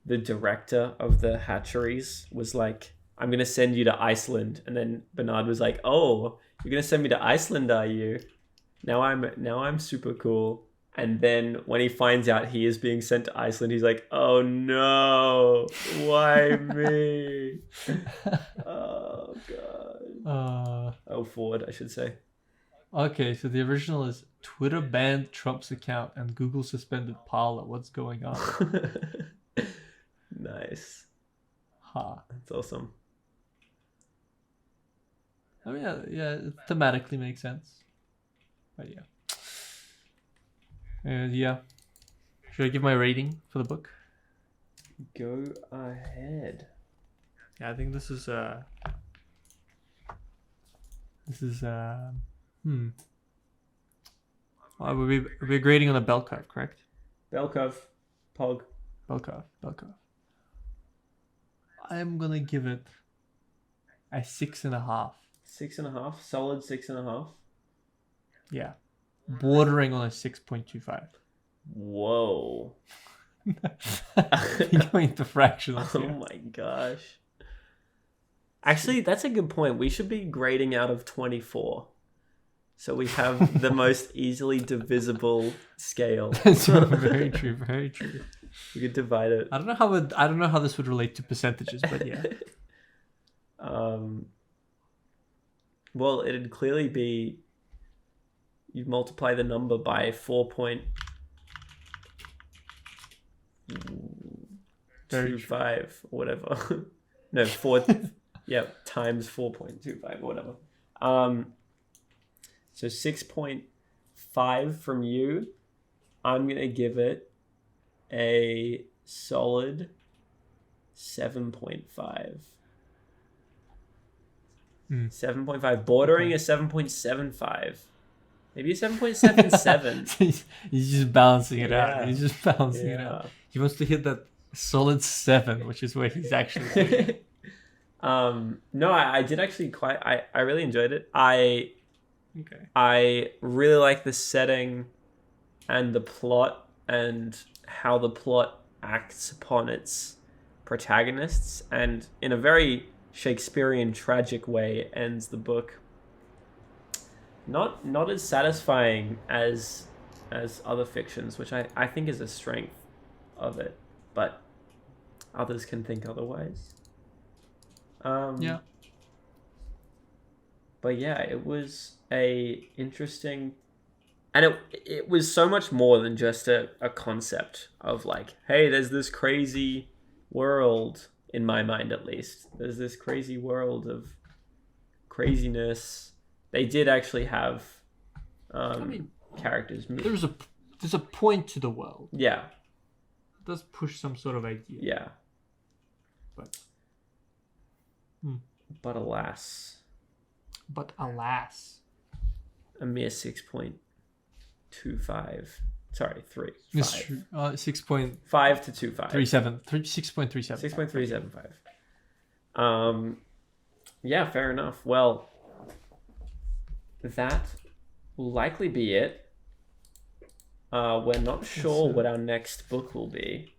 the director of the hatcheries was like, I'm going to send you to Iceland. And then Bernard was like, oh, you're going to send me to Iceland, are you? Now I'm super cool. And then when he finds out he is being sent to Iceland, he's like, oh no, why me? Oh God. Oh, Ford, I should say. Okay, so the original is Twitter banned Trump's account and Google suspended Parler. What's going on? Nice. Ha. That's awesome. I mean, yeah, it thematically makes sense. But yeah. And yeah. Should I give my rating for the book? Go ahead. Yeah, I think this is we're grading on a bell curve, correct? Bell curve. Pog. Bell curve. I'm gonna give it a 6.5. 6.5. Solid 6.5. Yeah. Bordering on a 6.25. Whoa. You're going into fractionals. Oh my gosh. Actually, that's a good point. We should be grading out of 24. So we have the most easily divisible scale. That's very true, very true. We could divide it. I don't know how this would relate to percentages, but yeah. Well, it'd clearly be you multiply the number by 4.25 or whatever. No, 4 yeah, times 4.25 or whatever. So 6.5 from you. I'm going to give it a solid 7.5. 7.5, bordering a 7.75. Maybe a 7.77. He's just balancing it out. Yeah. He's just balancing it out. He wants to hit that solid 7, which is where he's actually doing. No, I did actually I really enjoyed it. I really like the setting and the plot and how the plot acts upon its protagonists, and in a very Shakespearean tragic way ends the book. Not as satisfying as other fictions, which I think is a strength of it, but others can think otherwise. Yeah. But yeah, it was a interesting, and it was so much more than just a concept of like, hey, there's this crazy world, in my mind at least. There's this crazy world of craziness. They did actually have characters. There's a point to the world. Yeah. It does push some sort of idea. Yeah. But But alas, a mere 6.25. Sorry, 3. It's true. 6.37. 5 to 25. 6.37. 6.375. Yeah, fair enough. Well, that will likely be it. We're not sure what our next book will be.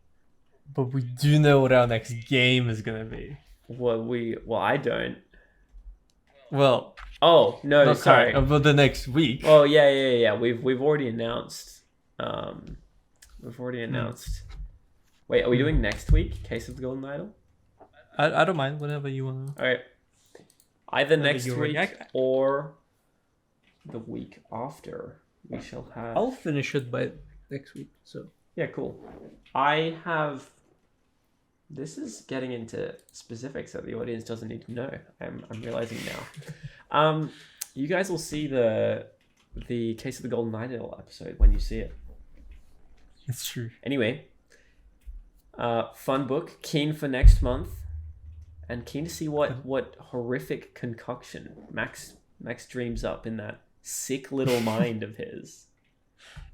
But we do know what our next game is gonna be. Well, I don't. Well, oh no, not sorry. About the next week. Oh yeah. We've already announced. Wait, are we doing next week? Case of the Golden Idol? I don't mind, whenever you want to. All right. Either Whenever next you're week ready. or the week after. We shall have. I'll finish it by next week. So Yeah, cool. I have. This is getting into specifics that the audience doesn't need to know. I'm realizing now. You guys will see the Case of the Golden Idol episode when you see it. it's true. Anyway, fun book. Keen for next month, and keen to see what horrific concoction Max dreams up in that sick little mind of his.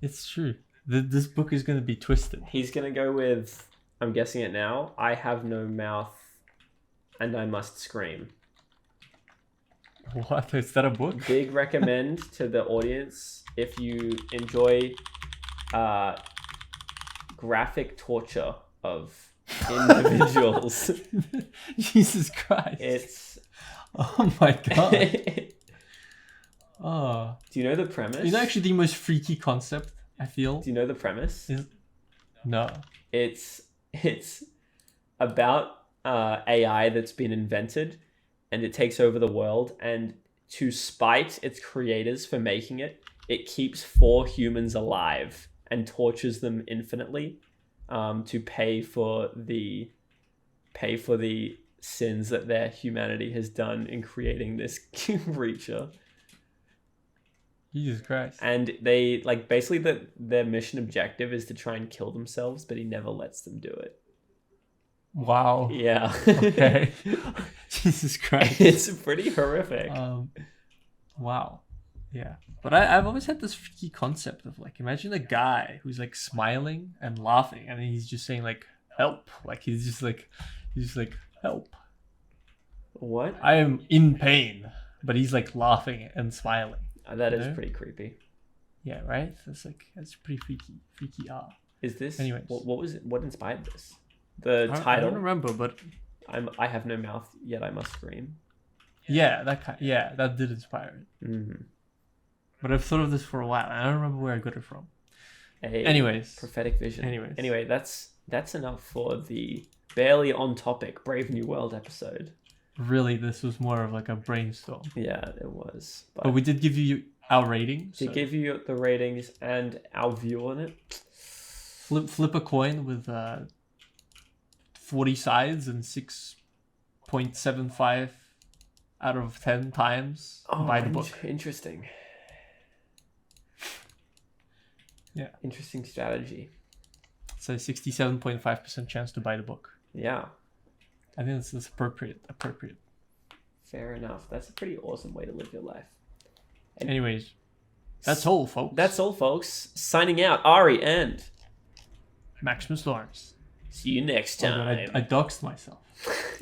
It's true. This book is going to be twisted. He's gonna go with. I'm guessing it now. I have no mouth, and I must scream. What? Is that a book? Big recommend to the audience if you enjoy graphic torture of individuals. Jesus Christ. It's. Oh my god. Oh. Do you know the premise? You know, actually, the most freaky concept, I feel. Do you know the premise? No. It's about AI that's been invented, and it takes over the world, and to spite its creators for making it, it keeps 4 humans alive and tortures them infinitely, to pay for the sins that their humanity has done in creating this creature. Jesus Christ. And they basically their mission objective is to try and kill themselves, but he never lets them do it. Wow. Yeah. Okay. Jesus Christ. It's pretty horrific. Wow. Yeah. But I've always had this freaky concept of like, imagine a guy who's like smiling and laughing, and he's just saying like, help. Like he's just like, help. What? I am in pain. But he's like laughing and smiling. That is pretty creepy. Yeah, right? That's pretty freaky. Freaky Is this anyways? What was it? What inspired this? The title? I don't remember, but I have no mouth, yet I must scream. Yeah, that did inspire it. Mm-hmm. But I've thought of this for a while. I don't remember where I got it from. Anyways. Prophetic vision. Anyway, that's enough for the barely on topic Brave New World episode. Really, this was more of like a brainstorm. Yeah, it was. But we did give you our ratings. To give you the ratings and our view on it. Flip a coin with 40 sides and 6.75 out of 10 times. Buy the book. Interesting. Yeah. Interesting strategy. It's a 67.5% chance to buy the book. Yeah. I think that's appropriate. Fair enough. That's a pretty awesome way to live your life. Anyways, that's all, folks. That's all, folks. Signing out, Ari and Maximus Lawrence. see you next Oh, time. God, I doxed myself.